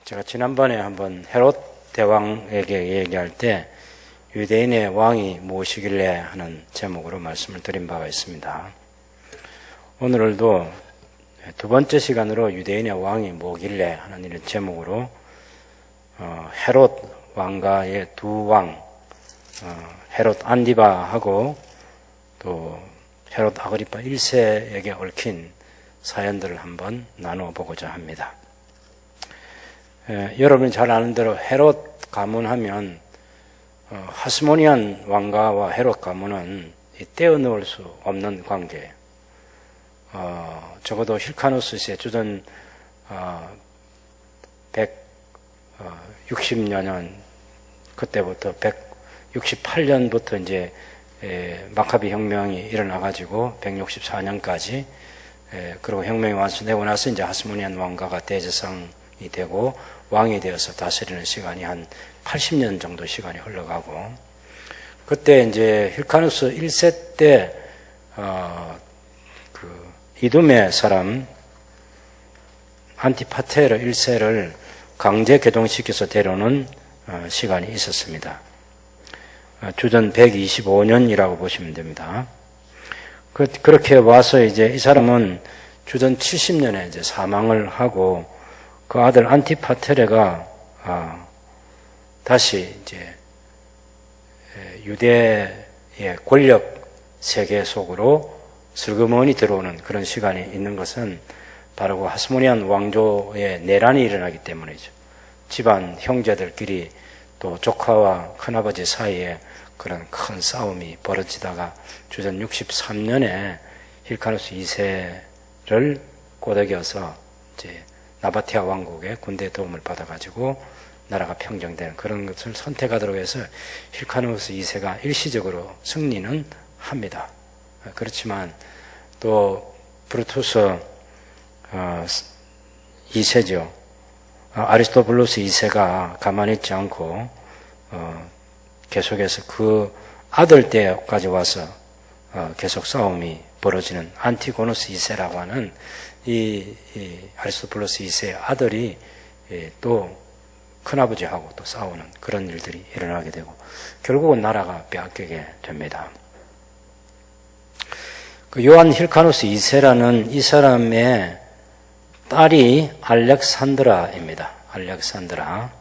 제가 지난번에 한번 헤롯 대왕에게 얘기할 때 유대인의 왕이 무엇이길래 하는 제목으로 말씀을 드린 바가 있습니다. 오늘도 두 번째 시간으로 유대인의 왕이 뭐길래 하는 이런 제목으로 헤롯 왕가의 두 왕, 헤롯 안디바하고 또 헤롯 아그리파 1세에게 얽힌 사연들을 한번 나누어 보고자 합니다. 여러분이 잘 아는 대로 헤롯 가문하면 하스모니안 왕가와 헤롯 가문은 떼어놓을 수 없는 관계예요. 적어도 힐카누스의 주전 160여 년 그때부터 168년부터 이제 마카비 혁명이 일어나가지고 164년까지 그리고 혁명이 완성되고 나서 이제 하스모니안 왕가가 대제상이 되고 왕이 되어서 다스리는 시간이 한 80년 정도 시간이 흘러가고 그때 이제 힐카누스 1세 때 이두메 사람 안티파테르 1세를 강제 개동시켜서 데려오는 시간이 있었습니다. 주전 125년이라고 보시면 됩니다. 그렇게 와서 이제 이 사람은 주전 70년에 이제 사망을 하고 그 아들 안티파테레가 다시 이제 유대의 권력 세계 속으로 슬그머니 들어오는 그런 시간이 있는 것은 바로 그 하스모니안 왕조의 내란이 일어나기 때문이죠. 집안 형제들끼리 또 조카와 큰아버지 사이에 그런 큰 싸움이 벌어지다가 주전 63년에 힐카누스 2세를 꼬드겨서 이제 나바티아 왕국의 군대 도움을 받아가지고 나라가 평정되는 그런 것을 선택하도록 해서 힐카누스 2세가 일시적으로 승리는 합니다. 그렇지만 또 브루투스 2세죠. 아리스토블루스 2세가 가만히 있지 않고 계속해서 그 아들 때까지 와서 계속 싸움이 벌어지는 안티고누스 2세라고 하는 이 아리스토블루스 2세의 아들이 또 큰아버지하고 또 싸우는 그런 일들이 일어나게 되고 결국은 나라가 빼앗기게 됩니다. 그 요한 힐카누스 2세라는 이 사람의 딸이 알렉산드라입니다. 알렉산드라.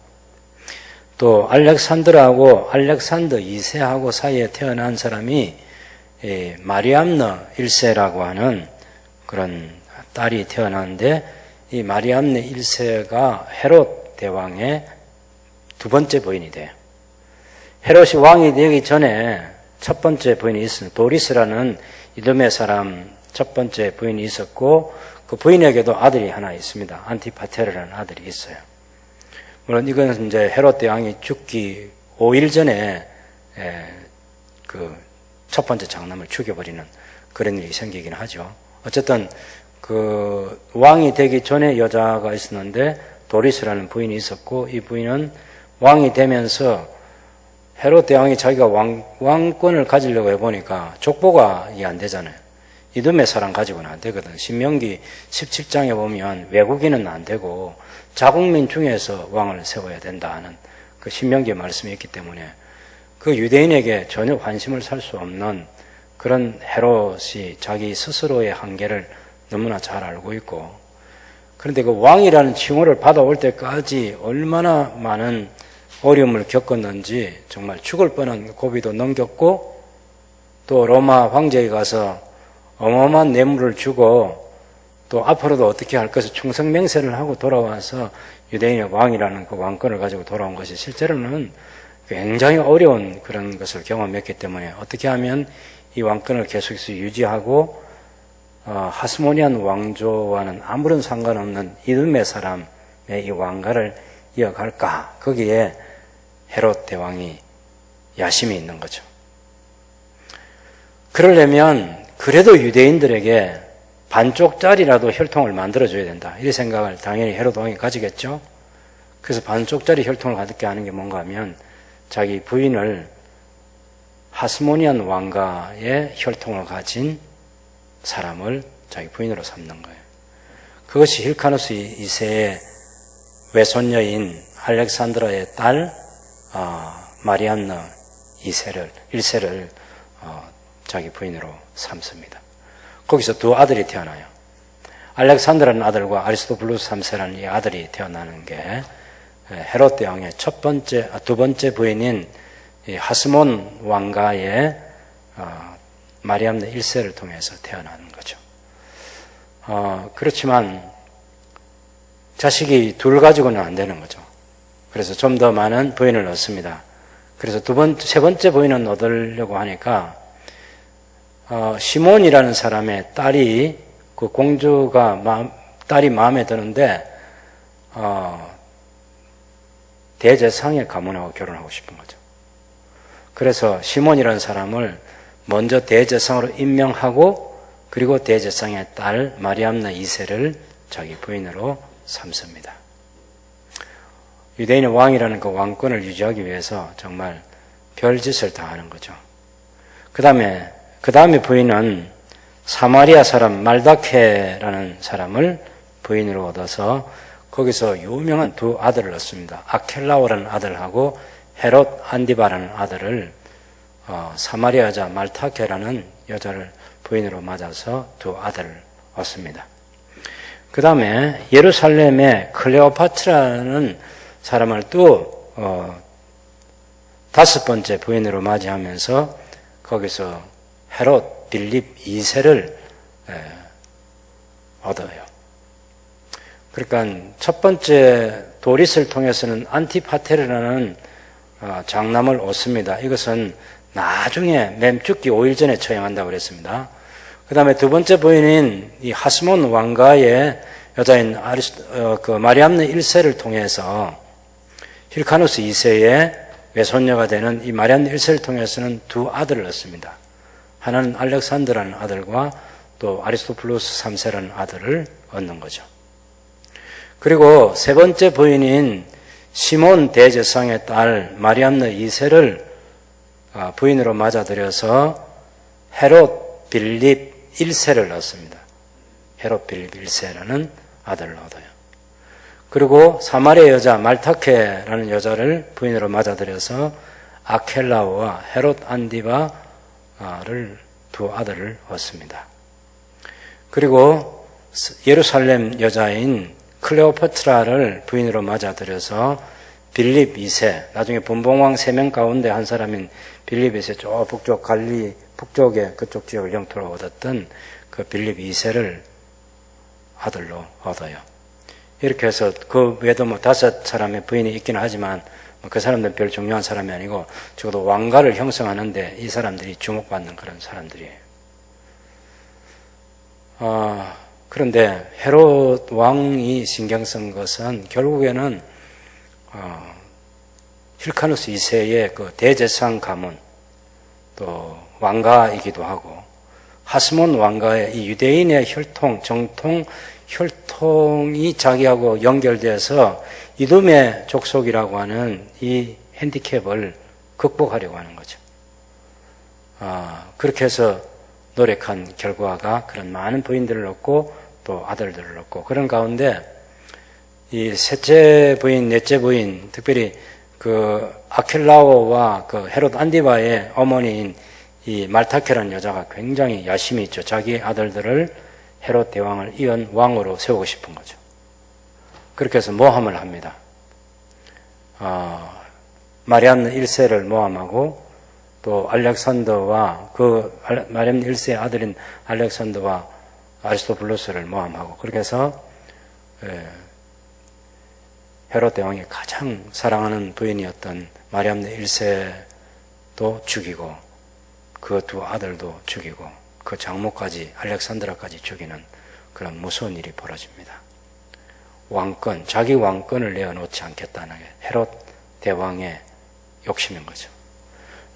또 알렉산드라하고 알렉산더 2세하고 사이에 태어난 사람이 마리암너 1세라고 하는 그런 딸이 태어났는데 이 마리암너 1세가 헤롯 대왕의 두 번째 부인이 돼요. 헤롯이 왕이 되기 전에 첫 번째 부인이 있었는데 도리스라는 이두메 사람 첫 번째 부인이 있었고 그 부인에게도 아들이 하나 있습니다. 안티파테르라는 아들이 있어요. 물론 이건 이제 헤롯 대왕이 죽기 5일 전에 그 첫 번째 장남을 죽여버리는 그런 일이 생기긴 하죠. 어쨌든 그 왕이 되기 전에 여자가 있었는데 도리스라는 부인이 있었고 이 부인은 왕이 되면서 헤롯 대왕이 자기가 왕권을 가지려고 해보니까 족보가 이해 안 되잖아요. 이두메 사람 가지고는 안 되거든. 신명기 17장에 보면 외국인은 안 되고 자국민 중에서 왕을 세워야 된다 하는 그 신명기의 말씀이 있기 때문에 그 유대인에게 전혀 관심을 살 수 없는 그런 헤롯이 자기 스스로의 한계를 너무나 잘 알고 있고 그런데 그 왕이라는 칭호를 받아올 때까지 얼마나 많은 어려움을 겪었는지 정말 죽을 뻔한 고비도 넘겼고 또 로마 황제에 가서 어마어마한 뇌물을 주고 또 앞으로도 어떻게 할 것을 충성맹세를 하고 돌아와서 유대인의 왕이라는 그 왕권을 가지고 돌아온 것이 실제로는 굉장히 어려운 그런 것을 경험했기 때문에 어떻게 하면 이 왕권을 계속해서 유지하고 하스모니안 왕조와는 아무런 상관없는 이두메 사람의 이 왕가를 이어갈까 거기에 헤롯 대왕이 야심이 있는 거죠. 그러려면 그래도 유대인들에게 반쪽짜리라도 혈통을 만들어줘야 된다. 이 생각을 당연히 헤롯 왕이 가지겠죠. 그래서 반쪽짜리 혈통을 갖게 하는 게 뭔가 하면 자기 부인을 하스모니안 왕가의 혈통을 가진 사람을 자기 부인으로 삼는 거예요. 그것이 힐카누스 2세의 외손녀인 알렉산드라의 딸 마리안나 1세를 자기 부인으로 삼습니다. 거기서 두 아들이 태어나요. 알렉산드라는 아들과 아리스토블루스 3세라는 이 아들이 태어나는 게 헤롯 대왕의 두 번째 부인인 하스몬 왕가의 마리암네 1세를 통해서 태어나는 거죠. 그렇지만 자식이 둘 가지고는 안 되는 거죠. 그래서 좀 더 많은 부인을 얻습니다. 그래서 세 번째 부인은 얻으려고 하니까 시몬이라는 사람의 딸이 그 공주가 딸이 마음에 드는데 대제상의 가문하고 결혼하고 싶은 거죠. 그래서 시몬이라는 사람을 먼저 대제상으로 임명하고 그리고 대제상의 딸 마리암나 2세를 자기 부인으로 삼습니다. 유대인의 왕이라는 그 왕권을 유지하기 위해서 정말 별짓을 다 하는 거죠. 그 다음에 부인은 사마리아 사람 말다케라는 사람을 부인으로 얻어서 거기서 유명한 두 아들을 얻습니다. 아켈라오라는 아들하고 헤롯 안디바라는 아들을 사마리아 여자 말타케라는 여자를 부인으로 맞아서 두 아들을 얻습니다. 그 다음에 예루살렘의 클레오파트라는 사람을 또 다섯 번째 부인으로 맞이하면서 거기서 헤롯 빌립 2세를 얻어요. 그러니까 첫 번째 도리스를 통해서는 안티파테르라는 장남을 얻습니다. 이것은 나중에 죽기 5일 전에 처형한다고 그랬습니다. 그 다음에 두 번째 부인인 이 하스몬 왕가의 여자인 마리암네 1세를 통해서 힐카누스 2세의 외손녀가 되는 이 마리암네 1세를 통해서는 두 아들을 얻습니다. 하나는 알렉산드라는 아들과 또 아리스토블루스 3세라는 아들을 얻는 거죠. 그리고 세 번째 부인인 시몬 대제상의 딸 마리암네 2세를 부인으로 맞아들여서 헤롯 빌립 1세를 낳습니다. 헤롯 빌립 1세라는 아들을 얻어요. 그리고 사마리아 여자 말타케라는 여자를 부인으로 맞아들여서 아켈라오와 헤롯 안디바를 두 아들을 얻습니다. 그리고 예루살렘 여자인 클레오파트라를 부인으로 맞아들여서 빌립 2세, 나중에 분봉왕 3명 가운데 한 사람인 빌립 2세, 저 북쪽 갈리 북쪽에 그쪽 지역을 영토로 얻었던 그 빌립 2세를 아들로 얻어요. 이렇게 해서 그 외에도 다섯 사람의 부인이 있기는 하지만 그 사람들은 별 중요한 사람이 아니고 적어도 왕가를 형성하는데 이 사람들이 주목받는 그런 사람들이에요. 그런데 헤롯 왕이 신경 쓴 것은 결국에는 힐카누스 2세의 그 대제상 가문 또 왕가이기도 하고 하스몬 왕가의 이 유대인의 혈통이 자기하고 연결돼서 이둠의 족속이라고 하는 이 핸디캡을 극복하려고 하는 거죠. 그렇게 해서 노력한 결과가 그런 많은 부인들을 얻고 또 아들들을 얻고 그런 가운데 이 셋째 부인, 넷째 부인, 특별히 그 아켈라오와 그 헤롯 안디바의 어머니인 이 말타케라는 여자가 굉장히 야심이 있죠. 자기 아들들을 헤롯 대왕을 이은 왕으로 세우고 싶은 거죠. 그렇게 해서 모함을 합니다. 마리암네 1세를 모함하고 또 알렉산더와 마리암네 1세의 아들인 알렉산더와 아리스토블루스를 모함하고 그렇게 해서 헤롯 대왕이 가장 사랑하는 부인이었던 마리암네 1세도 죽이고 그 두 아들도 죽이고 그 장모까지 알렉산드라까지 죽이는 그런 무서운 일이 벌어집니다. 자기 왕권을 내어놓지 않겠다는 게 헤롯 대왕의 욕심인 거죠.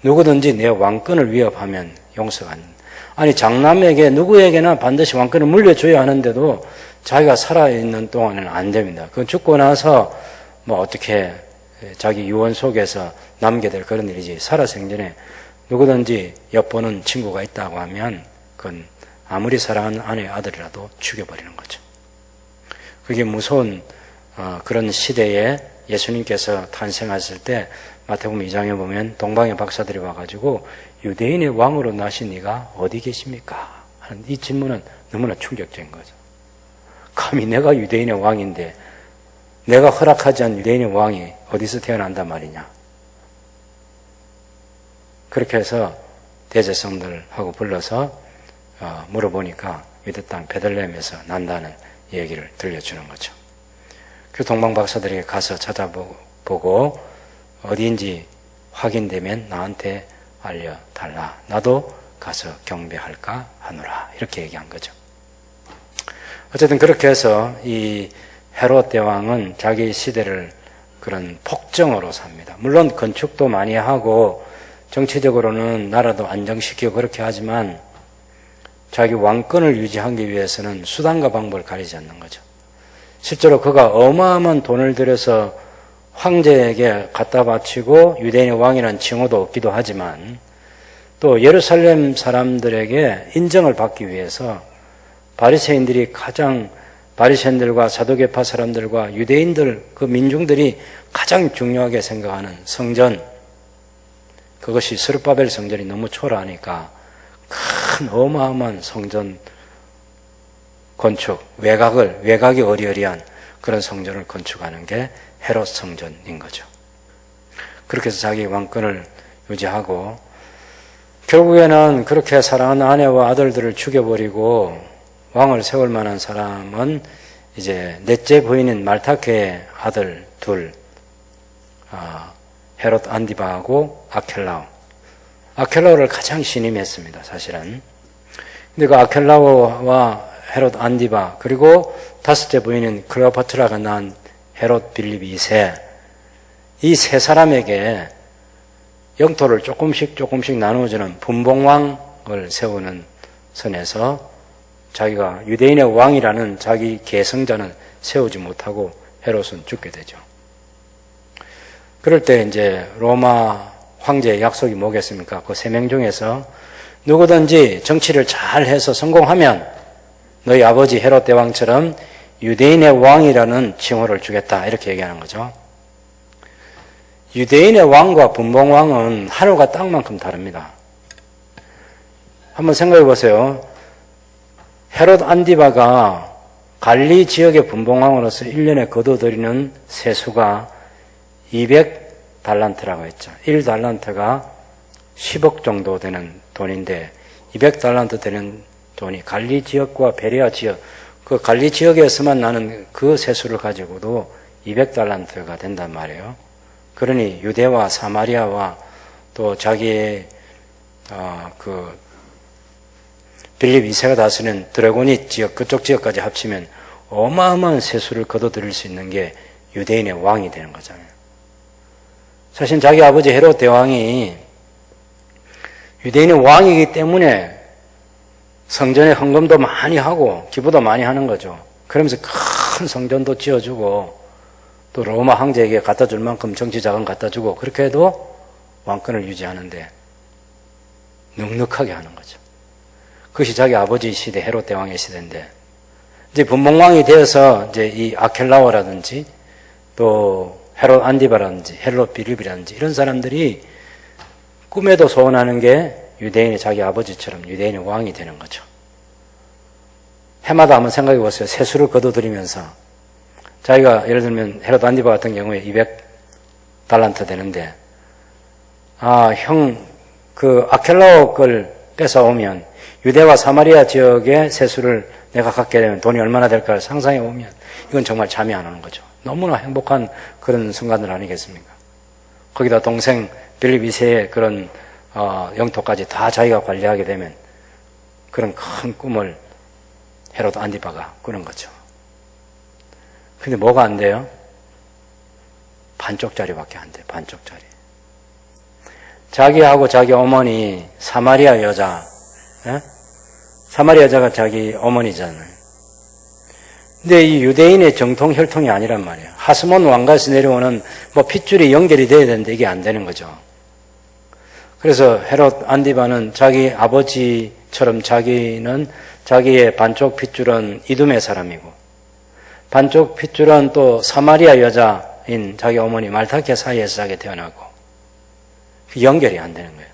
누구든지 내 왕권을 위협하면 용서가 안 된다. 아니 장남에게 누구에게나 반드시 왕권을 물려줘야 하는데도 자기가 살아있는 동안에는 안 됩니다. 그건 죽고 나서 어떻게 자기 유언 속에서 남게 될 그런 일이지 살아생전에 누구든지 엿보는 친구가 있다고 하면 그건 아무리 사랑하는 아내의 아들이라도 죽여버리는 거죠. 그게 무서운 그런 시대에 예수님께서 탄생하실 때 마태복음 2장에 보면 동방의 박사들이 와가지고 유대인의 왕으로 나신 이가 어디 계십니까? 하는 이 질문은 너무나 충격적인 거죠. 감히 내가 유대인의 왕인데 내가 허락하지 않은 유대인의 왕이 어디서 태어난단 말이냐. 그렇게 해서 대제성들하고 불러서 물어보니까 유대 땅 베들레헴에서 난다는 얘기를 들려주는 거죠. 그 동방 박사들에게 가서 찾아보고 어디인지 확인되면 나한테 알려달라. 나도 가서 경배할까 하노라. 이렇게 얘기한 거죠. 어쨌든 그렇게 해서 이 헤롯 대왕은 자기 시대를 그런 폭정으로 삽니다. 물론 건축도 많이 하고 정치적으로는 나라도 안정시키고 그렇게 하지만 자기 왕권을 유지하기 위해서는 수단과 방법을 가리지 않는 거죠. 실제로 그가 어마어마한 돈을 들여서 황제에게 갖다 바치고 유대인의 왕이라는 칭호도 얻기도 하지만 또 예루살렘 사람들에게 인정을 받기 위해서 바리새인들과 사두개파 사람들과 유대인들 그 민중들이 가장 중요하게 생각하는 성전, 그것이 스룹바벨 성전이 너무 초라하니까 큰 어마어마한 성전 건축, 외곽이 어리어리한 그런 성전을 건축하는 게 헤롯 성전인 거죠. 그렇게 해서 자기 왕권을 유지하고 결국에는 그렇게 사랑하는 아내와 아들들을 죽여버리고 왕을 세울 만한 사람은 이제 넷째 부인인 말타케의 아들 둘, 헤롯 안디바하고 아켈라오를 가장 신임했습니다, 사실은. 근데 그 아켈라오와 헤롯 안디바, 그리고 다섯째 부인인 클레오파트라가 낳은 헤롯 빌립 2세, 이 세 사람에게 영토를 조금씩 나누어주는 분봉왕을 세우는 선에서 자기가 유대인의 왕이라는 자기 계승자는 세우지 못하고 헤롯은 죽게 되죠. 그럴 때 이제 로마 황제의 약속이 뭐겠습니까? 그 세 명 중에서 누구든지 정치를 잘 해서 성공하면 너희 아버지 헤롯 대왕처럼 유대인의 왕이라는 칭호를 주겠다. 이렇게 얘기하는 거죠. 유대인의 왕과 분봉왕은 하늘과 땅만큼 다릅니다. 한번 생각해 보세요. 헤롯 안디바가 갈리 지역의 분봉왕으로서 1년에 거둬들이는 세수가 200달란트라고 했죠. 1달란트가 10억 정도 되는 돈인데 200달란트 되는 돈이 갈리 지역과 베레아 지역, 그 갈리 지역에서만 나는 그 세수를 가지고도 200달란트가 된단 말이에요. 그러니 유대와 사마리아와 또 자기의 그 빌립 2세가 다스리는 드라고니 지역, 그쪽 지역까지 합치면 어마어마한 세수를 거둬들일 수 있는 게 유대인의 왕이 되는 거잖아요. 사실 자기 아버지 헤롯 대왕이 유대인의 왕이기 때문에 성전에 헌금도 많이 하고 기부도 많이 하는 거죠. 그러면서 큰 성전도 지어주고 또 로마 황제에게 갖다 줄 만큼 정치 자금 갖다 주고 그렇게 해도 왕권을 유지하는데 넉넉하게 하는 거죠. 그것이 자기 아버지 시대 헤롯 대왕의 시대인데 이제 분봉왕이 되어서 이제 이 아켈라오라든지 또 헤롯 안디바라든지 헤롯 빌립이라든지 이런 사람들이 꿈에도 소원하는 게 유대인의 자기 아버지처럼 유대인의 왕이 되는 거죠. 해마다 한번 생각해 보세요. 세수를 거둬들이면서 자기가 예를 들면 헤롯 안디바 같은 경우에 200달란트 되는데 형 그 아켈라오 걸 뺏어오면 유대와 사마리아 지역의 세수를 내가 갖게 되면 돈이 얼마나 될까를 상상해 보면 이건 정말 잠이 안 오는 거죠. 너무나 행복한 그런 순간들 아니겠습니까? 거기다 동생 빌립 2세의 그런 영토까지 다 자기가 관리하게 되면 그런 큰 꿈을 헤롯 안디바가 꾸는 거죠. 근데 뭐가 안 돼요? 반쪽짜리밖에 안 돼요. 반쪽짜리. 자기하고 자기 어머니 사마리아 여자, 사마리아 여자가 자기 어머니잖아요. 근데 이 유대인의 정통 혈통이 아니란 말이에요. 하스몬 왕가에서 내려오는 핏줄이 연결이 돼야 되는데 이게 안 되는 거죠. 그래서 헤롯 안디바는 자기 아버지처럼 자기는 자기의 반쪽 핏줄은 이두메 사람이고 반쪽 핏줄은 또 사마리아 여자인 자기 어머니 말타케 사이에서 자게 태어나고 연결이 안 되는 거예요.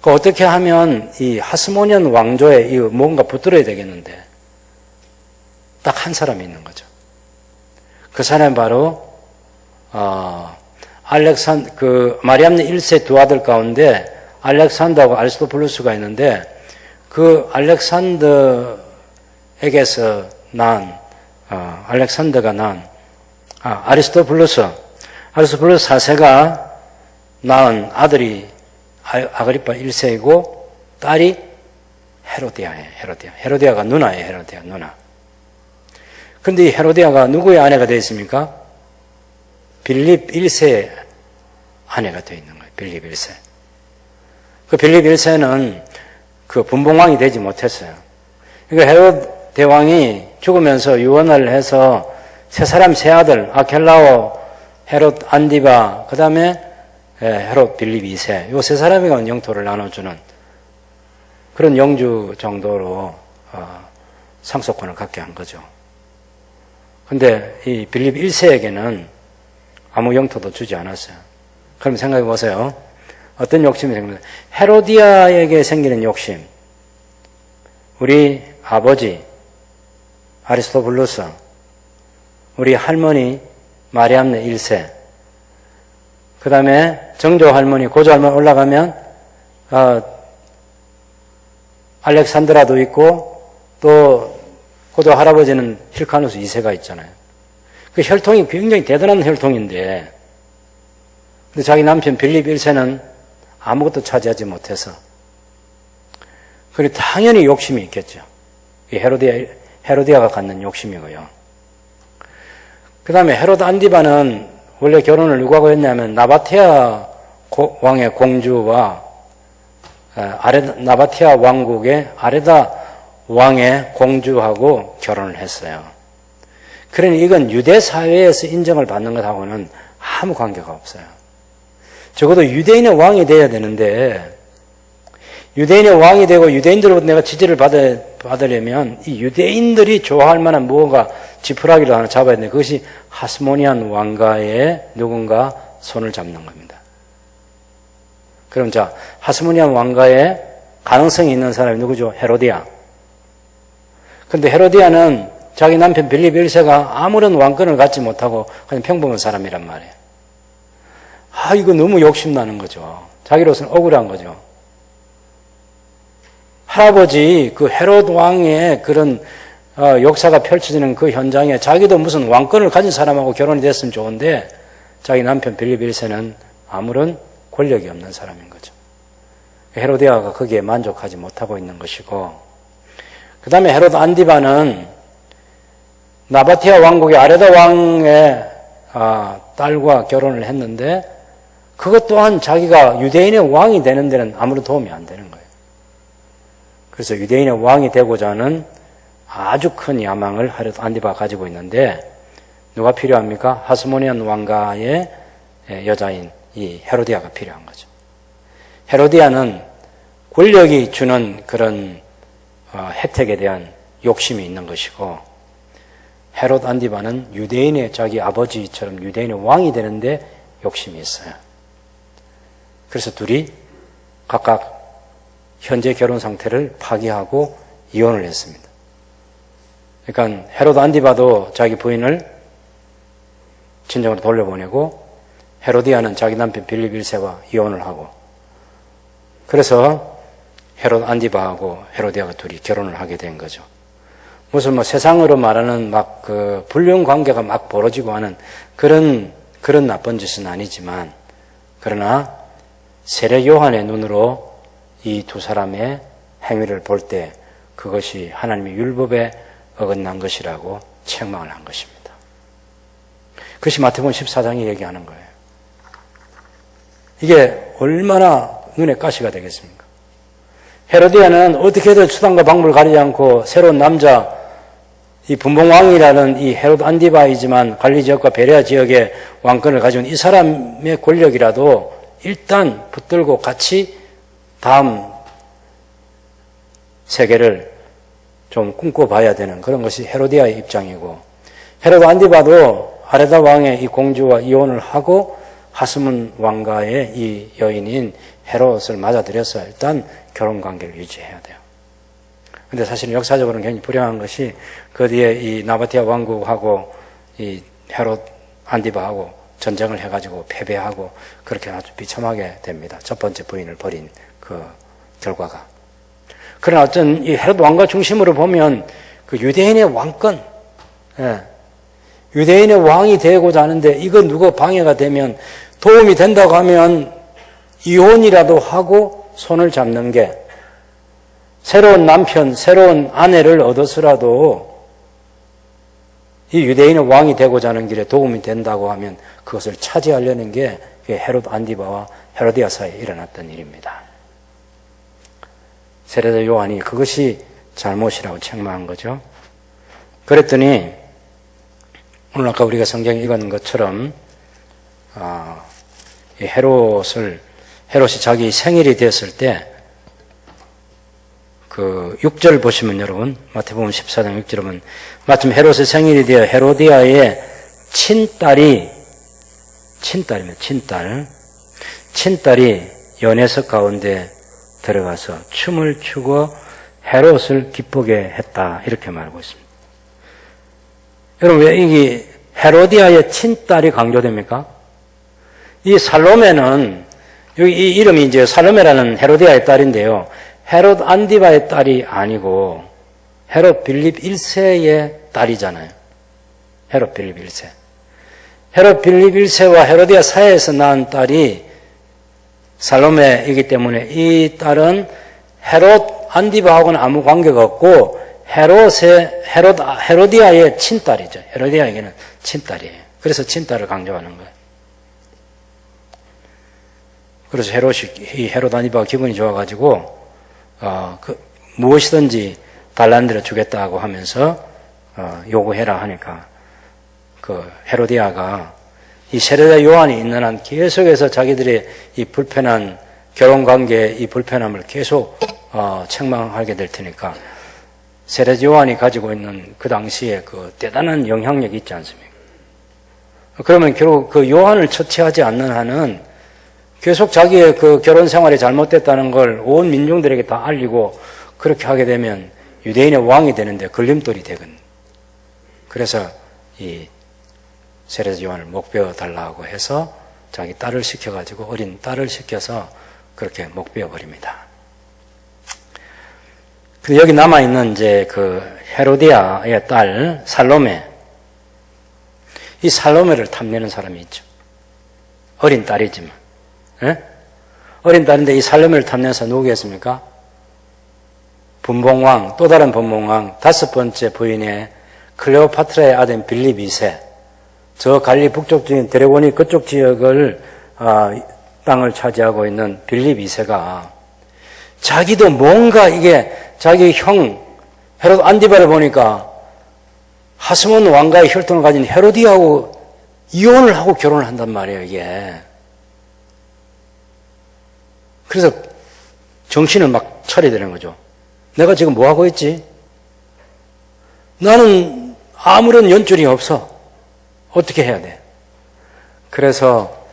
어떻게 하면 이 하스모니안 왕조에 이 뭔가 붙들어야 되겠는데 딱 한 사람이 있는 거죠. 그 사람이 바로 마리암네 1세 두 아들 가운데 알렉산더하고 아리스토블루스가 있는데 그 알렉산더에게서 난 알렉산더가 난 아리스토블루스 4세가 낳은 아들이 아그리파 1세이고 딸이 헤로디아예요. 헤로디아가 누나예요. 누나. 그런데 이 헤로디아가 누구의 아내가 되어 있습니까? 빌립 1세의 아내가 되어 있는 거예요. 빌립 1세. 그 빌립 1세는 그 분봉왕이 되지 못했어요. 그러니까 헤롯 대왕이 죽으면서 유언을 해서 세 아들, 아켈라오, 헤롯 안디바, 그 다음에 헤롯 빌립 2세, 요 세 사람에게 영토를 나눠주는 그런 영주 정도로 상속권을 갖게 한 거죠. 근데 이 빌립 1세에게는 아무 영토도 주지 않았어요. 그럼 생각해 보세요. 어떤 욕심이 생깁니까? 헤로디아에게 생기는 욕심. 우리 아버지 아리스토블루스, 우리 할머니 마리암네 1세, 그 다음에 정조 할머니, 고조 할머니 올라가면 알렉산드라도 있고 또 고조 할아버지는 힐카누스 2세가 있잖아요. 그 혈통이 굉장히 대단한 혈통인데 근데 자기 남편 빌립 1세는 아무것도 차지하지 못해서 그리고 당연히 욕심이 있겠죠. 이 헤로디아가 갖는 욕심이고요. 그 다음에 헤롯 안디바는 원래 결혼을 누구하고 했냐면 나바테아 왕의 공주와 나바테아 왕국의 아레다 왕의 공주하고 결혼을 했어요. 그러니 이건 유대 사회에서 인정을 받는 것하고는 아무 관계가 없어요. 적어도 유대인의 왕이 돼야 되는데 유대인의 왕이 되고 유대인들로부터 내가 지지를 받으려면 이 유대인들이 좋아할 만한 무언가 지푸라기를 하나 잡아야 되는데 그것이 하스모니안 왕가의 누군가 손을 잡는 겁니다. 그럼 자, 하스모니안 왕가의 가능성이 있는 사람이 누구죠? 헤로디아. 근데 헤로디아는 자기 남편 빌립 1세가 아무런 왕권을 갖지 못하고 그냥 평범한 사람이란 말이에요. 이거 너무 욕심나는 거죠. 자기로서는 억울한 거죠. 할아버지 그 헤롯 왕의 그런 역사가 펼쳐지는 그 현장에 자기도 무슨 왕권을 가진 사람하고 결혼이 됐으면 좋은데 자기 남편 빌립 1세는 아무런 권력이 없는 사람인 거죠. 헤로디아가 거기에 만족하지 못하고 있는 것이고 그 다음에 헤롯 안디바는 나바티아 왕국의 아레다 왕의 딸과 결혼을 했는데 그것 또한 자기가 유대인의 왕이 되는 데는 아무런 도움이 안 되는 거예요. 그래서 유대인의 왕이 되고자 하는 아주 큰 야망을 헤롯 안디바가 가지고 있는데 누가 필요합니까? 하스모니안 왕가의 여자인 이 헤로디아가 필요한 거죠. 헤로디아는 권력이 주는 그런 혜택에 대한 욕심이 있는 것이고 헤롯 안디바는 유대인의 자기 아버지처럼 유대인의 왕이 되는데 욕심이 있어요. 그래서 둘이 각각 현재 결혼 상태를 파기하고 이혼을 했습니다. 그러니까 헤롯 안디바도 자기 부인을 친정으로 돌려보내고 헤로디아는 자기 남편 빌립 1세와 이혼을 하고 그래서 헤롯 안디바하고 헤로디아가 둘이 결혼을 하게 된 거죠. 무슨 세상으로 말하는 그 불륜 관계가 막 벌어지고 하는 그런 나쁜 짓은 아니지만 그러나 세례 요한의 눈으로 이 두 사람의 행위를 볼 때 그것이 하나님의 율법에 어긋난 것이라고 책망을 한 것입니다. 그것이 마태복음 14장이 얘기하는 거예요. 이게 얼마나 눈에 가시가 되겠습니까? 헤로디아는 어떻게든 수단과 방법을 가리지 않고 새로운 남자, 이 분봉왕이라는 이 헤롯 안디바이지만 관리 지역과 베레아 지역의 왕권을 가지고 있는 이 사람의 권력이라도 일단 붙들고 같이 다음 세계를 좀 꿈꿔봐야 되는 그런 것이 헤로디아의 입장이고 헤롯 안디바도 아레다 왕의 이 공주와 이혼을 하고 하스몬 왕가의 이 여인인 헤롯을 맞아들여서 일단 결혼 관계를 유지해야 돼요. 근데 사실은 역사적으로는 굉장히 불행한 것이 그 뒤에 이 나바티아 왕국하고 이 헤롯 안디바하고 전쟁을 해가지고 패배하고 그렇게 아주 비참하게 됩니다. 첫 번째 부인을 버린 그 결과가. 그러나 어떤 이 헤롯 왕가 중심으로 보면 그 유대인의 왕권, 유대인의 왕이 되고자 하는데 이거 누가 방해가 되면 도움이 된다고 하면 이혼이라도 하고 손을 잡는 게 새로운 남편, 새로운 아내를 얻어서라도 이 유대인의 왕이 되고자 하는 길에 도움이 된다고 하면 그것을 차지하려는 게 헤롯 안디바와 헤로디아 사이에 일어났던 일입니다. 세례자 요한이 그것이 잘못이라고 책망한 거죠. 그랬더니 오늘 아까 우리가 성경에 읽은 것처럼 이 헤롯이 자기 생일이 됐을 때 그 6절 보시면 여러분 마태복음 14장 6절 보면 마침 헤롯의 생일이 되어 헤로디아의 친딸이 연회석 가운데 들어가서 춤을 추고 헤롯을 기쁘게 했다 이렇게 말하고 있습니다. 여러분 왜 이게 헤로디아의 친딸이 강조됩니까? 이 살로메는 여기 이 이름이 이제 살로메라는 헤로디아의 딸인데요. 헤롯 안디바의 딸이 아니고 헤롯 빌립 1세의 딸이잖아요. 헤롯 빌립 1세. 헤롯 빌립 1세와 헤로디아 사이에서 낳은 딸이 살로메이기 때문에 이 딸은 헤롯 안디바하고는 아무 관계가 없고 헤로디아의 친딸이죠. 헤로디아에게는 친딸이에요. 그래서 친딸을 강조하는 거예요. 그래서 헤롯 안디바가 기분이 좋아가지고 무엇이든지 달라는 대로 주겠다고 하면서 요구해라 하니까 그 헤로디아가 이 세례자 요한이 있는 한 계속해서 자기들의 이 불편한 결혼 관계의 이 불편함을 계속 책망하게 될 테니까 세례자 요한이 가지고 있는 그 당시에 그 대단한 영향력이 있지 않습니까? 그러면 결국 그 요한을 처치하지 않는 한은 계속 자기의 그 결혼 생활이 잘못됐다는 걸 온 민중들에게 다 알리고 그렇게 하게 되면 유대인의 왕이 되는데 걸림돌이 되거든. 그래서 이 세례자 요한을 목베어 달라고 해서 자기 딸을 시켜가지고 어린 딸을 시켜서 그렇게 목베어 버립니다. 여기 남아있는 이제 그 헤로디아의 딸 살로메. 이 살로메를 탐내는 사람이 있죠. 어린 딸이지만. 어린 딸인데 이 살로메를 탐내서 누구겠습니까? 분봉왕, 또 다른 분봉왕, 5번째 부인의 클레오파트라의 아들 빌립 2세. 저 갈리 북쪽 지역 드래곤이 그쪽 지역을 땅을 차지하고 있는 빌립 2세가 자기도 뭔가 이게 자기 형 헤롯 안디바를 보니까 하스몬 왕가의 혈통을 가진 헤로디아하고 이혼을 하고 결혼을 한단 말이에요, 이게. 그래서 정신을 막 차려야 되는 거죠. 내가 지금 뭐 하고 있지? 나는 아무런 연줄이 없어. 어떻게 해야 돼? 그래서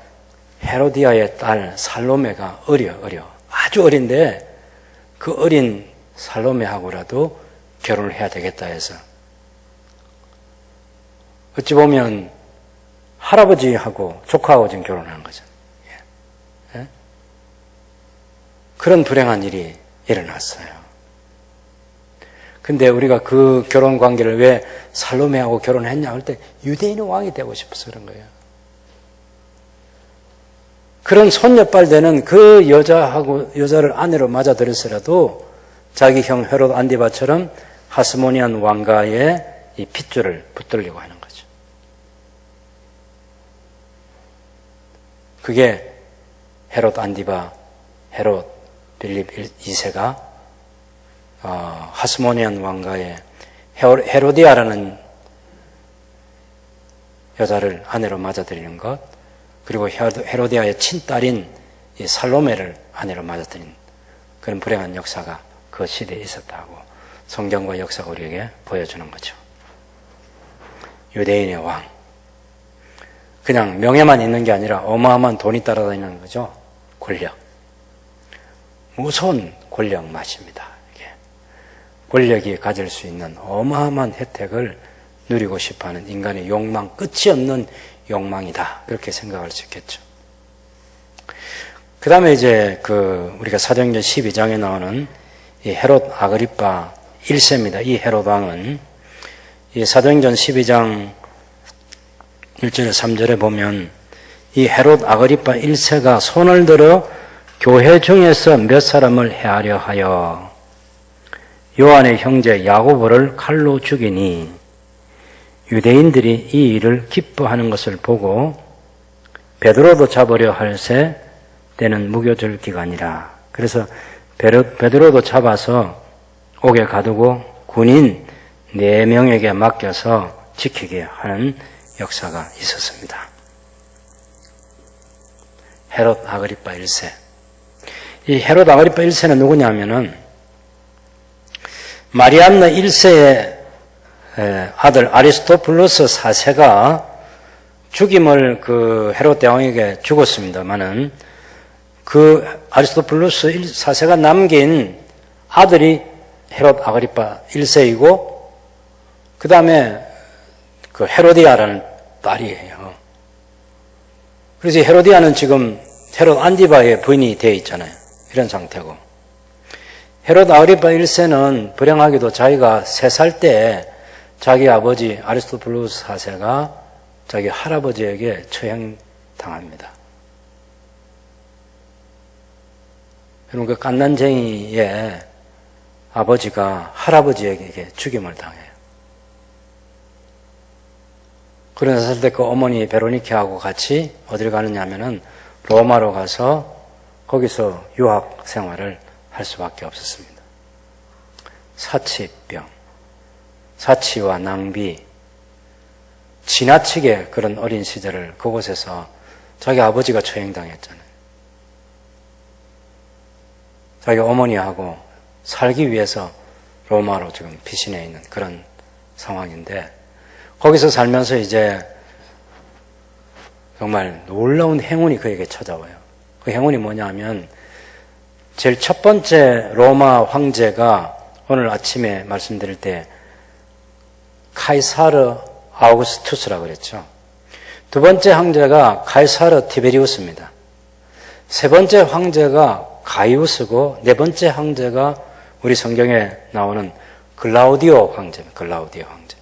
헤로디아의 딸 살로메가 어려. 아주 어린데 그 어린 살로메하고라도 결혼을 해야 되겠다 해서 어찌 보면 할아버지하고 조카하고 지금 결혼한 거죠. 예? 그런 불행한 일이 일어났어요. 근데 우리가 그 결혼 관계를 왜 살로메하고 결혼했냐 할 때 유대인의 왕이 되고 싶어서 그런 거예요. 그런 손녀딸 되는 그 여자를 아내로 맞아들였으라도 자기 형 헤롯 안디바처럼 하스모니안 왕가의 이 핏줄을 붙들려고 하는 거죠. 그게 헤롯 안디바, 헤롯 빌립 2세가 하스모니안 왕가의 헤로디아라는 여자를 아내로 맞아들이는 것, 그리고 헤로디아의 친딸인 이 살로메를 아내로 맞아들인 그런 불행한 역사가 그 시대에 있었다고 성경과 역사가 우리에게 보여주는 거죠. 유대인의 왕. 그냥 명예만 있는 게 아니라 어마어마한 돈이 따라다니는 거죠. 권력. 무서운 권력 맛입니다. 이게. 권력이 가질 수 있는 어마어마한 혜택을 누리고 싶어하는 인간의 욕망, 끝이 없는 욕망이다. 그렇게 생각할 수 있겠죠. 그 다음에 이제 우리가 사도행전 12장에 나오는 이 헤롯 아그리파 1세입니다. 이 헤롯 왕은 이 사도행전 12장 1절에 3절에 보면 이 헤롯 아그리파 1세가 손을 들어 교회 중에서 몇 사람을 해하려 하여 요한의 형제 야고보를 칼로 죽이니 유대인들이 이 일을 기뻐하는 것을 보고 베드로도 잡으려 할새 때는 무교절 기간이라. 그래서 베드로도 잡아서 옥에 가두고 군인 4명에게 맡겨서 지키게 하는 역사가 있었습니다. 헤롯 아그리파 1세. 이 헤롯 아그리파 1세는 누구냐면은 마리안나 1세의 아들 아리스토블루스 4세가 죽임을 헤롯 대왕에게 죽었습니다만은 아리스토블루스 4세가 남긴 아들이 헤롯 아그리파 1세이고 그 다음에 헤로디아라는 딸이에요. 그래서 헤로디아는 지금 헤롯 안디바의 부인이 되어 있잖아요. 이런 상태고. 헤롯 아그리파 1세는 불행하게도 자기가 3살 때 자기 아버지 아리스토블루스 4세가 자기 할아버지에게 처형당합니다. 여러분, 갓난쟁이의 아버지가 할아버지에게 죽임을 당해요. 그랬을 때 어머니 베로니케하고 같이 어디를 가느냐 하면은 로마로 가서 거기서 유학 생활을 할 수밖에 없었습니다. 사치병, 사치와 낭비, 지나치게 그런 어린 시절을 그곳에서 자기 아버지가 처형당했잖아요. 자기 어머니하고 살기 위해서 로마로 지금 피신해 있는 그런 상황인데 거기서 살면서 이제 정말 놀라운 행운이 그에게 찾아와요. 그 행운이 뭐냐 하면 제일 첫 번째 로마 황제가 오늘 아침에 말씀드릴 때 카이사르 아우구스투스라고 그랬죠. 두 번째 황제가 카이사르 티베리우스입니다. 세 번째 황제가 가이우스고 네 번째 황제가 우리 성경에 나오는 글라우디오 황제입니다. 글라우디오 황제.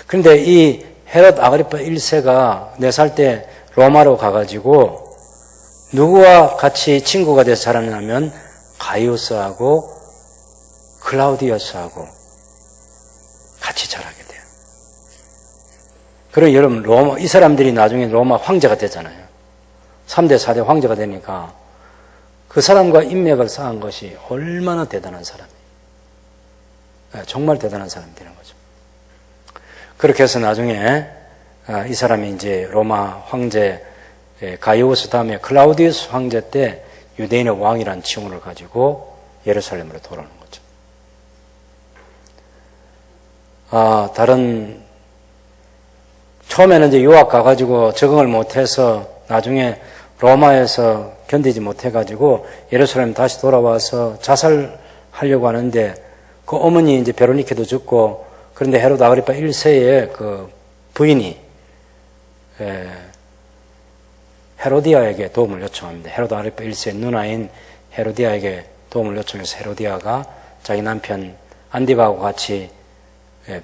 그런데 이 헤롯 아그리파 1세가 4살 때 로마로 가가지고 누구와 같이 친구가 돼서 자랐냐면 가이우스하고 클라우디우스하고 같이 자라게 돼요. 그리고 여러분 이 사람들이 나중에 로마 황제가 되잖아요. 3대 4대 황제가 되니까 그 사람과 인맥을 쌓은 것이 얼마나 대단한 사람이에요. 정말 대단한 사람이 되는 거죠. 그렇게 해서 나중에 이 사람이 이제 로마 황제 가이오스 다음에 클라우디우스 황제 때 유대인의 왕이라는 칭호를 가지고 예루살렘으로 돌아오는 거죠. 처음에는 이제 유학 가가지고 적응을 못해서 나중에 로마에서 견디지 못해가지고 예루살렘 다시 돌아와서 자살하려고 하는데 그 어머니 이제 베로니케도 죽고 그런데 헤롯 아그리파 1세의 그 부인이 헤로디아에게 도움을 요청합니다. 헤롯 아그리파 1세의 누나인 헤로디아에게 도움을 요청해서 헤로디아가 자기 남편 안디바하고 같이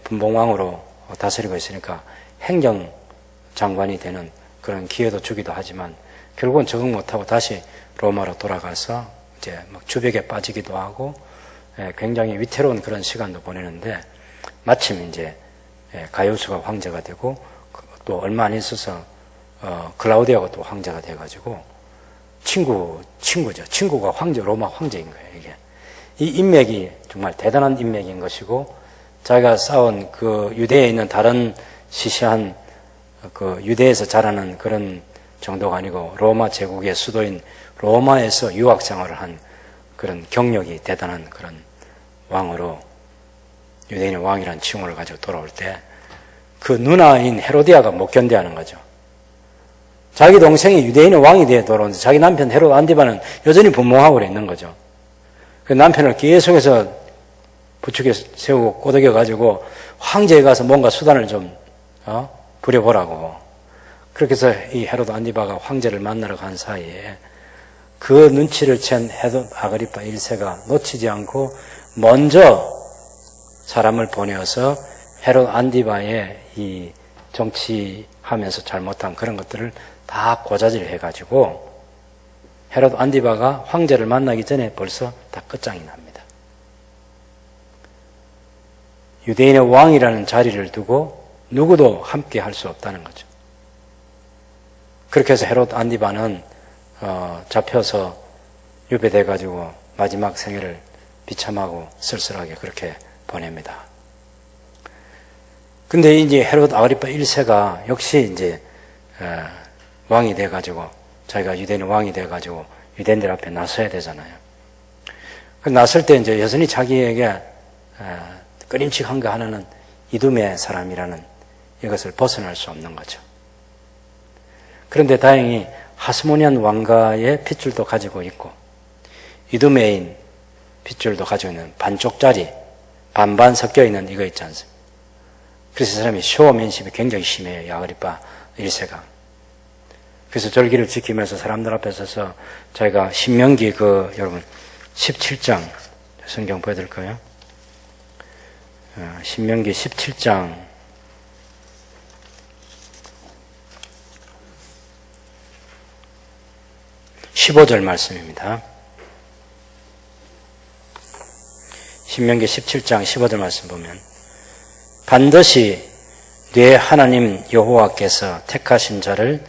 분봉왕으로 다스리고 있으니까 행정장관이 되는 그런 기회도 주기도 하지만 결국은 적응 못하고 다시 로마로 돌아가서 이제 막 주벽에 빠지기도 하고 굉장히 위태로운 그런 시간도 보내는데 마침 이제 가이우스가 황제가 되고 또 얼마 안 있어서 클라우디아가 또 황제가 돼가지고 친구죠. 친구가 로마 황제인 거예요. 이게 이 인맥이 정말 대단한 인맥인 것이고 자기가 쌓은 그 유대에 있는 다른 시시한 그 유대에서 자라는 그런 정도가 아니고 로마 제국의 수도인 로마에서 유학 생활을 한 그런 경력이 대단한 그런 왕으로 유대인의 왕이라는 칭호를 가지고 돌아올 때 그 누나인 헤로디아가 못 견뎌하는 거죠. 자기 동생이 유대인의 왕이 되어 돌아오는데 자기 남편 헤롯 안디바는 여전히 분봉하고 있는 거죠. 그 남편을 계속해서 부축에 세우고 꼬드겨 가지고 황제에 가서 뭔가 수단을 좀 부려보라고. 그렇게 해서 이 헤롯 안디바가 황제를 만나러 간 사이에 그 눈치를 챈 헤롯 아그리파 1세가 놓치지 않고 먼저 사람을 보내어서 헤롯 안디바의 이 정치하면서 잘못한 그런 것들을 다 고자질 해가지고 헤롯 안디바가 황제를 만나기 전에 벌써 다 끝장이 납니다. 유대인의 왕이라는 자리를 두고 누구도 함께 할 수 없다는 거죠. 그렇게 해서 헤롯 안디바는 잡혀서 유배돼가지고 마지막 생애를 비참하고 쓸쓸하게 그렇게 보냅니다. 근데 이제 헤롯 아그리파 1세가 역시 이제 왕이 돼가지고 자기가 유대인 왕이 돼가지고 유대인들 앞에 나서야 되잖아요. 그 나설 때 이제 여전히 자기에게 꺼림칙한 거 하나는 이두메 사람이라는 이것을 벗어날 수 없는 거죠. 그런데 다행히 하스모니안 왕가의 핏줄도 가지고 있고 이두메인 핏줄도 가지고 있는 반쪽짜리 반반 섞여 있는 이거 있지 않습니까? 그래서 이 사람이 쇼맨십이 굉장히 심해요. 아그리파 1세가. 그래서 절기를 지키면서 사람들 앞에 서서 자기가 신명기 여러분 17장 성경 보여드릴까요? 신명기 17장 15절 말씀입니다. 신명기 17장 15절 말씀 보면 반드시 네 하나님 여호와께서 택하신 자를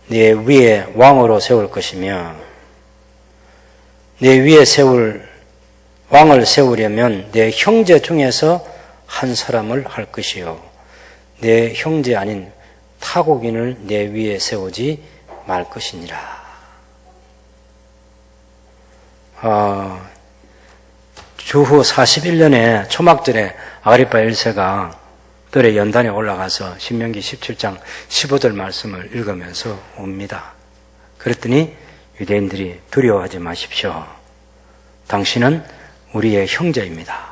네 위에 왕으로 세울 것이며 네 위에 왕을 세우려면 네 형제 중에서 한 사람을 할 것이요 네 형제 아닌 타국인을 네 위에 세우지 말 것이니라. 주후 41년에 초막절에 아그리파 1세가 뜰에 연단에 올라가서 신명기 17장 15절 말씀을 읽으면서 옵니다. 그랬더니 유대인들이 두려워하지 마십시오. 당신은 우리의 형제입니다.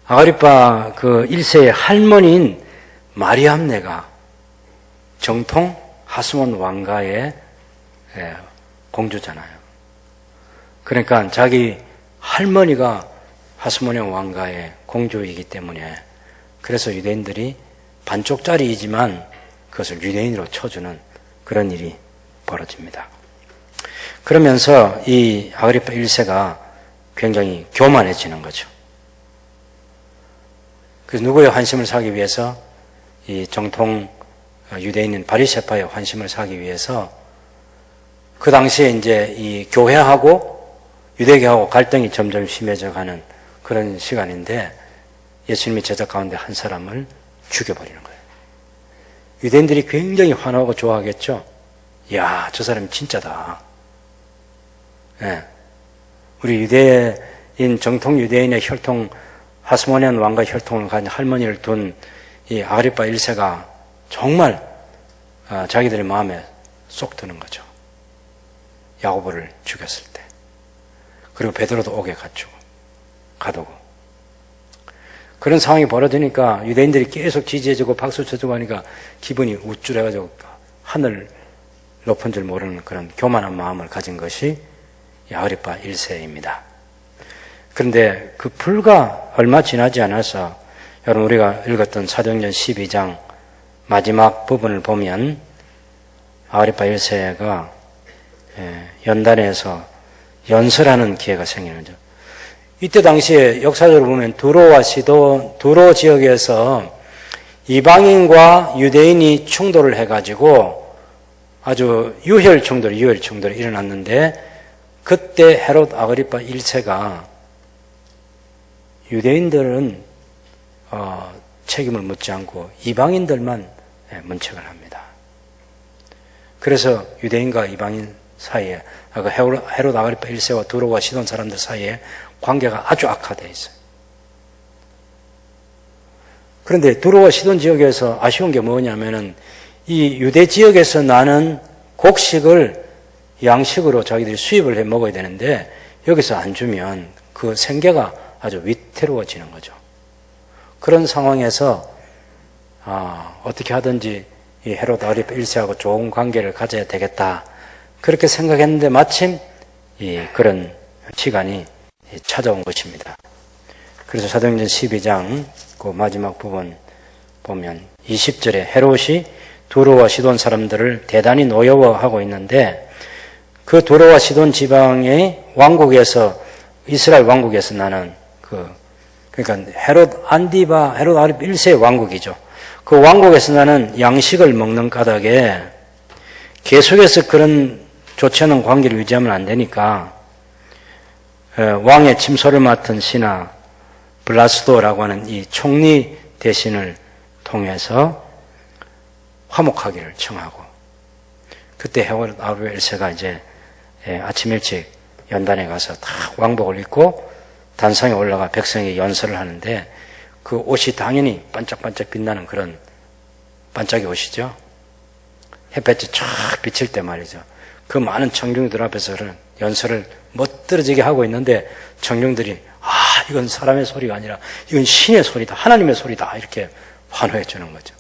아그리파 1세의 할머니인 마리암네가 정통 하스몬 왕가의 공주잖아요. 그러니까 자기 할머니가 하스모니안 왕가의 공주이기 때문에 그래서 유대인들이 반쪽짜리이지만 그것을 유대인으로 쳐주는 그런 일이 벌어집니다. 그러면서 이 아그리파 1세가 굉장히 교만해지는 거죠. 그래서 누구의 환심을 사기 위해서 이 정통 유대인인 바리새파의 환심을 사기 위해서 그 당시에 이제 이 교회하고 유대교하고 갈등이 점점 심해져 가는 그런 시간인데 예수님의 제자 가운데 한 사람을 죽여버리는 거예요. 유대인들이 굉장히 환호하고 좋아하겠죠. 이야, 저 사람이 진짜다. 네. 우리 유대인, 정통 유대인의 혈통, 하스모니안 왕과 혈통을 가진 할머니를 둔 이 아그리파 1세가 정말 자기들의 마음에 쏙 드는 거죠. 야고보를 죽였을 때. 그리고 베드로도 옥에 가두고. 그런 상황이 벌어지니까 유대인들이 계속 지지해주고 박수 쳐주고 하니까 기분이 우쭐해가지고 하늘 높은 줄 모르는 그런 교만한 마음을 가진 것이 아그리파 1세입니다. 그런데 그 불과 얼마 지나지 않아서 여러분 우리가 읽었던 사도행전 12장 마지막 부분을 보면 아그리파 1세가 연단에서 연설하는 기회가 생기는 거죠. 이때 당시에 역사적으로 보면 두로 지역에서 이방인과 유대인이 충돌을 해가지고 아주 유혈 충돌이 일어났는데 그때 헤롯 아그리파 1세가 유대인들은 책임을 묻지 않고 이방인들만 문책을 합니다. 그래서 유대인과 이방인 사이에 헤롯 아그리파 1세와 두로와 시돈 사람들 사이에 관계가 아주 악화되어 있어요. 그런데 두로와 시돈 지역에서 아쉬운 게 뭐냐면은 이 유대 지역에서 나는 곡식을 양식으로 자기들이 수입을 해 먹어야 되는데 여기서 안 주면 그 생계가 아주 위태로워지는 거죠. 그런 상황에서 어떻게 하든지 이 헤롯 아그리파 1세하고 좋은 관계를 가져야 되겠다. 그렇게 생각했는데 마침 그런 시간이 찾아온 것입니다. 그래서 사도행전 12장 그 마지막 부분 보면 20절에 헤롯이 두로와 시돈 사람들을 대단히 노여워하고 있는데 그 두로와 시돈 지방의 왕국에서 이스라엘 왕국에서 나는 그러니까 헤롯 안디바 헤롯 아그리파 1세의 왕국이죠. 그 왕국에서 나는 양식을 먹는 까닭에 계속해서 그런 좋지 않은 관계를 유지하면 안 되니까 왕의 침소를 맡은 신하 블라스도라고 하는 이 총리 대신을 통해서 화목하기를 청하고 그때 헤롯 아그리파 1세가 이제 아침 일찍 연단에 가서 다 왕복을 입고 단상에 올라가 백성에게 연설을 하는데 그 옷이 당연히 반짝반짝 빛나는 그런 반짝이 옷이죠. 햇볕이 쫙 비칠 때 말이죠. 그 많은 청중들 앞에서 그런 연설을 멋들어지게 하고 있는데 청중들이 이건 사람의 소리가 아니라 이건 신의 소리다. 하나님의 소리다. 이렇게 환호해 주는 거죠.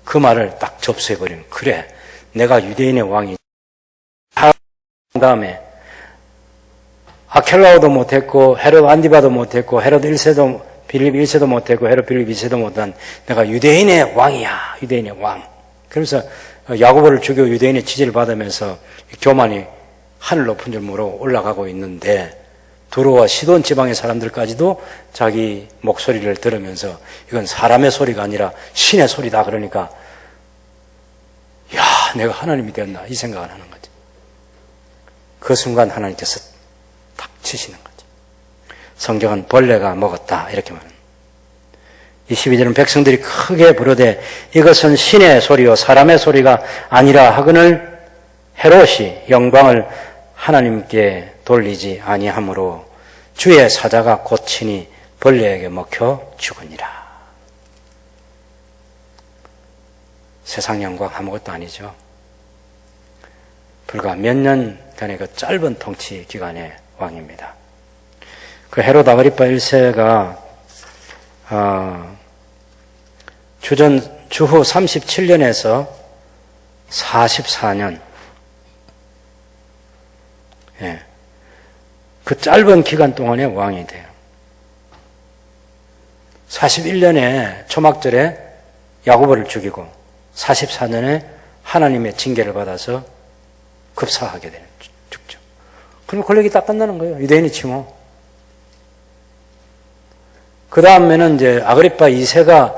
그 말을 딱 접수해버리면 그래 내가 유대인의 왕이 다음에 아켈라오도 못했고 헤롯 안디바도 못했고 헤롯 1세도 빌립 1세도 못했고 헤롯 빌립 2세도 못한 내가 유대인의 왕이야. 유대인의 왕. 그러면서 야고보를 죽이고 유대인의 지지를 받으면서 교만이 하늘 높은 줄 모르고 올라가고 있는데 두로와 시돈 지방의 사람들까지도 자기 목소리를 들으면서 이건 사람의 소리가 아니라 신의 소리다. 그러니까 내가 하나님이 되었나 이 생각을 하는 거죠. 그 순간 하나님께서 탁 치시는 거죠. 성경은 벌레가 먹었다 이렇게 말합니다. 22절은 백성들이 크게 부르되 이것은 신의 소리요 사람의 소리가 아니라 하거늘 헤롯이 영광을 하나님께 돌리지 아니하므로 주의 사자가 곧친이 벌레에게 먹혀 죽으니라. 세상 영광 아무것도 아니죠. 불과 몇 년간의 그 짧은 통치 기간의 왕입니다. 그 헤롯 아그리파 1세가 주후 37년에서 44년 그 짧은 기간 동안에 왕이 돼요. 41년에 초막절에 야고보를 죽이고 44년에 하나님의 징계를 받아서 급사하게 되는 죽죠. 그럼 권력이 딱 끝나는 거예요. 유대인이 치고. 그 다음에는 이제 아그리파 2세가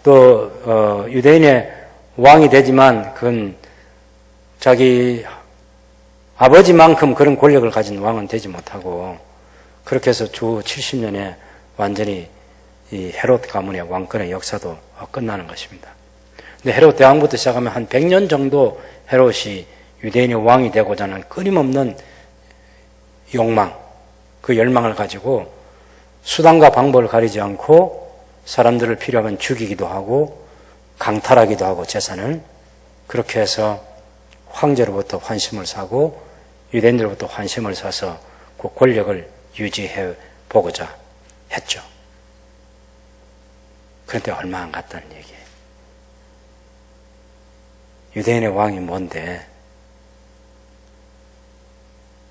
또 유대인의 왕이 되지만 그건 자기 아버지만큼 그런 권력을 가진 왕은 되지 못하고 그렇게 해서 주 70년에 완전히 이 헤롯 가문의 왕권의 역사도 끝나는 것입니다. 근데 헤롯 대왕부터 시작하면 한 100년 정도 헤롯이 유대인의 왕이 되고자 하는 끊임없는 욕망, 그 열망을 가지고 수단과 방법을 가리지 않고 사람들을 필요하면 죽이기도 하고 강탈하기도 하고 재산을 그렇게 해서 황제로부터 환심을 사고 유대인들로부터 환심을 사서 그 권력을 유지해 보고자 했죠. 그런데 얼마 안 갔다는 얘기예요. 유대인의 왕이 뭔데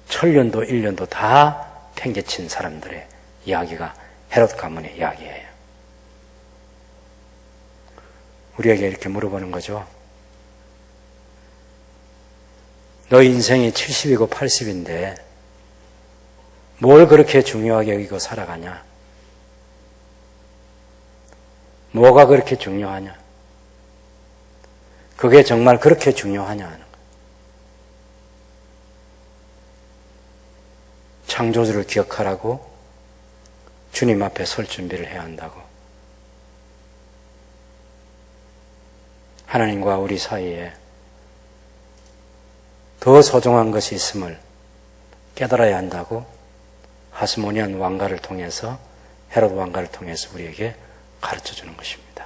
천년도 1년도 다 팽개친 사람들의 이야기가 헤롯 가문의 이야기예요. 우리에게 이렇게 물어보는 거죠. 너 인생이 70이고 80인데 뭘 그렇게 중요하게 여기고 살아가냐? 뭐가 그렇게 중요하냐? 그게 정말 그렇게 중요하냐 하는 거예요. 창조주를 기억하라고 주님 앞에 설 준비를 해야 한다고. 하나님과 우리 사이에 더 소중한 것이 있음을 깨달아야 한다고 하스모니안 왕가를 통해서 헤롯 왕가를 통해서 우리에게 가르쳐 주는 것입니다.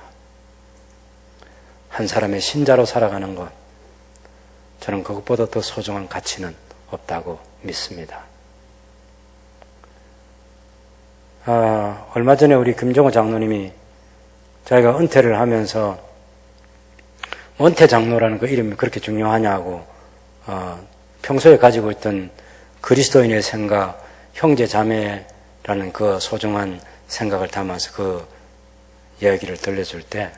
한 사람의 신자로 살아가는 것, 저는 그것보다 더 소중한 가치는 없다고 믿습니다. 얼마 전에 우리 김종호 장로님이 자기가 은퇴를 하면서 은퇴 장로라는 그 이름이 그렇게 중요하냐고 평소에 가지고 있던 그리스도인의 생각, 형제 자매라는 그 소중한 생각을 담아서 그 이야기를 들려줄 때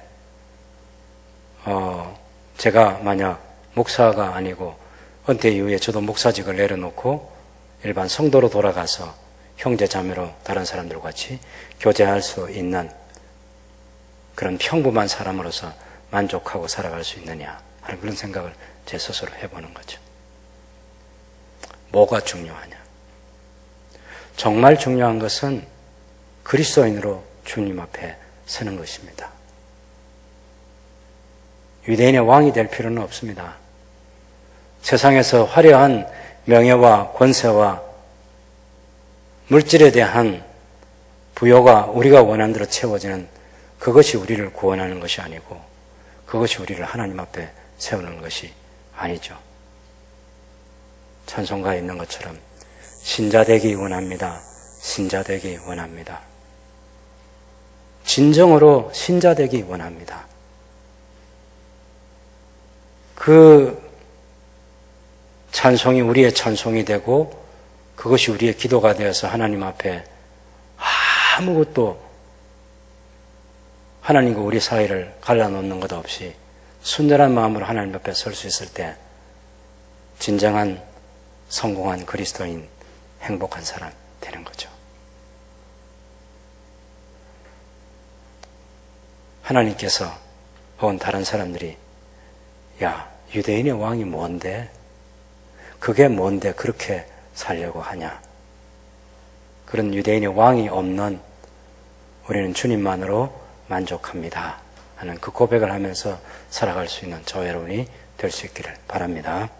제가 만약 목사가 아니고 은퇴 이후에 저도 목사직을 내려놓고 일반 성도로 돌아가서 형제 자매로 다른 사람들과 같이 교제할 수 있는 그런 평범한 사람으로서 만족하고 살아갈 수 있느냐 하는 그런 생각을 제 스스로 해보는 거죠. 뭐가 중요하냐? 정말 중요한 것은 그리스도인으로 주님 앞에 서는 것입니다. 유대인의 왕이 될 필요는 없습니다. 세상에서 화려한 명예와 권세와 물질에 대한 부여가 우리가 원하는 대로 채워지는 그것이 우리를 구원하는 것이 아니고 그것이 우리를 하나님 앞에 세우는 것이 아니죠. 찬송가에 있는 것처럼 신자 되기 원합니다. 신자 되기 원합니다. 진정으로 신자 되기 원합니다. 그 찬송이 우리의 찬송이 되고 그것이 우리의 기도가 되어서 하나님 앞에 아무것도 하나님과 우리 사이를 갈라놓는 것 없이 순전한 마음으로 하나님 앞에 설 수 있을 때 진정한 성공한 그리스도인, 행복한 사람 되는 거죠. 하나님께서 혹은 다른 사람들이 야, 유대인의 왕이 뭔데? 그게 뭔데 그렇게 살려고 하냐? 그런 유대인의 왕이 없는 우리는 주님만으로 만족합니다 하는 그 고백을 하면서 살아갈 수 있는 저와 여러분이 될 수 있기를 바랍니다.